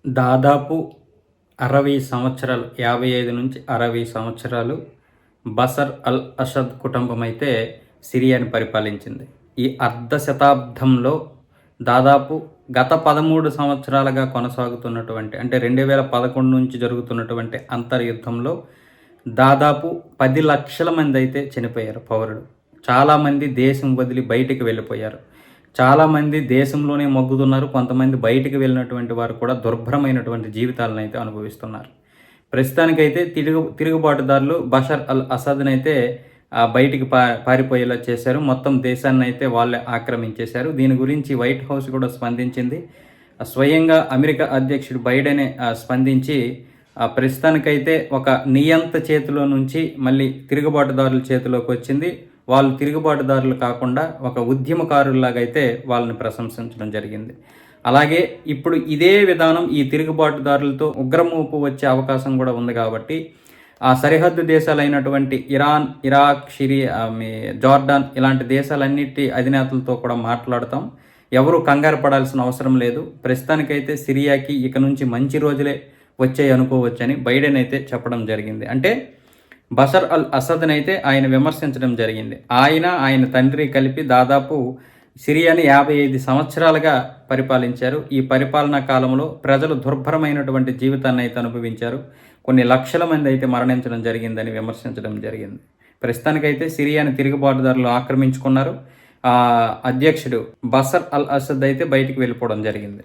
దాదాపు 60 సంవత్సరాలు 55-60 సంవత్సరాలు బషర్ అల్ అసద్ కుటుంబం అయితే సిరియాని పరిపాలించింది. ఈ అర్ధ శతాబ్దంలో దాదాపు గత 13 సంవత్సరాలుగా కొనసాగుతున్నటువంటి అంటే 2011 నుంచి జరుగుతున్నటువంటి అంతర్యుద్ధంలో దాదాపు 10 లక్షల మంది అయితే చనిపోయారు పౌరులు. చాలామంది దేశం వదిలి బయటికి వెళ్ళిపోయారు. చాలామంది దేశంలోనే మగ్గుతున్నారు. కొంతమంది బయటికి వెళ్ళినటువంటి వారు కూడా దుర్భరమైనటువంటి జీవితాలను అయితే అనుభవిస్తున్నారు. ప్రస్తుతానికైతే తిరుగుబాటుదారులు బషర్ అల్ అసద్ని అయితే బయటికి పారిపోయేలా చేశారు. మొత్తం దేశాన్ని అయితే వాళ్ళే ఆక్రమించేశారు. దీని గురించి వైట్ హౌస్ కూడా స్పందించింది. స్వయంగా అమెరికా అధ్యక్షుడు బైడెనే స్పందించి ప్రస్తుతానికైతే ఒక నియంత చేతిలో నుంచి మళ్ళీ తిరుగుబాటుదారుల చేతిలోకి వచ్చింది. వాళ్ళు తిరుగుబాటుదారులు కాకుండా ఒక ఉద్యమకారుల్లాగా అయితే వాళ్ళని ప్రశంసించడం జరిగింది. అలాగే ఇప్పుడు ఇదే విధానం ఈ తిరుగుబాటుదారులతో ఉగ్రమూపు వచ్చే అవకాశం కూడా ఉంది కాబట్టి ఆ సరిహద్దు దేశాలైనటువంటి ఇరాన్, ఇరాక్, జోర్డాన్ ఇలాంటి దేశాలన్నిటి అధినేతలతో కూడా మాట్లాడతాం. ఎవరు కంగారు పడాల్సిన అవసరం లేదు. ప్రస్తుతానికైతే సిరియాకి ఇక నుంచి మంచి రోజులే వచ్చాయి అనుకోవచ్చని బైడెన్ అయితే చెప్పడం జరిగింది. అంటే బషర్ అల్ అసద్ని అయితే ఆయన విమర్శించడం జరిగింది. ఆయన తండ్రి కలిపి దాదాపు సిరియాని 55 సంవత్సరాలుగా పరిపాలించారు. ఈ పరిపాలనా కాలంలో ప్రజలు దుర్భరమైనటువంటి జీవితాన్ని అయితే అనుభవించారు. కొన్ని లక్షల మంది అయితే మరణించడం జరిగిందని విమర్శించడం జరిగింది. ప్రస్తుతానికైతే సిరియాని తిరుగుబాటుదారులు ఆక్రమించుకున్నారు. అధ్యక్షుడు బషర్ అల్ అసద్ అయితే బయటికి వెళ్ళిపోవడం జరిగింది.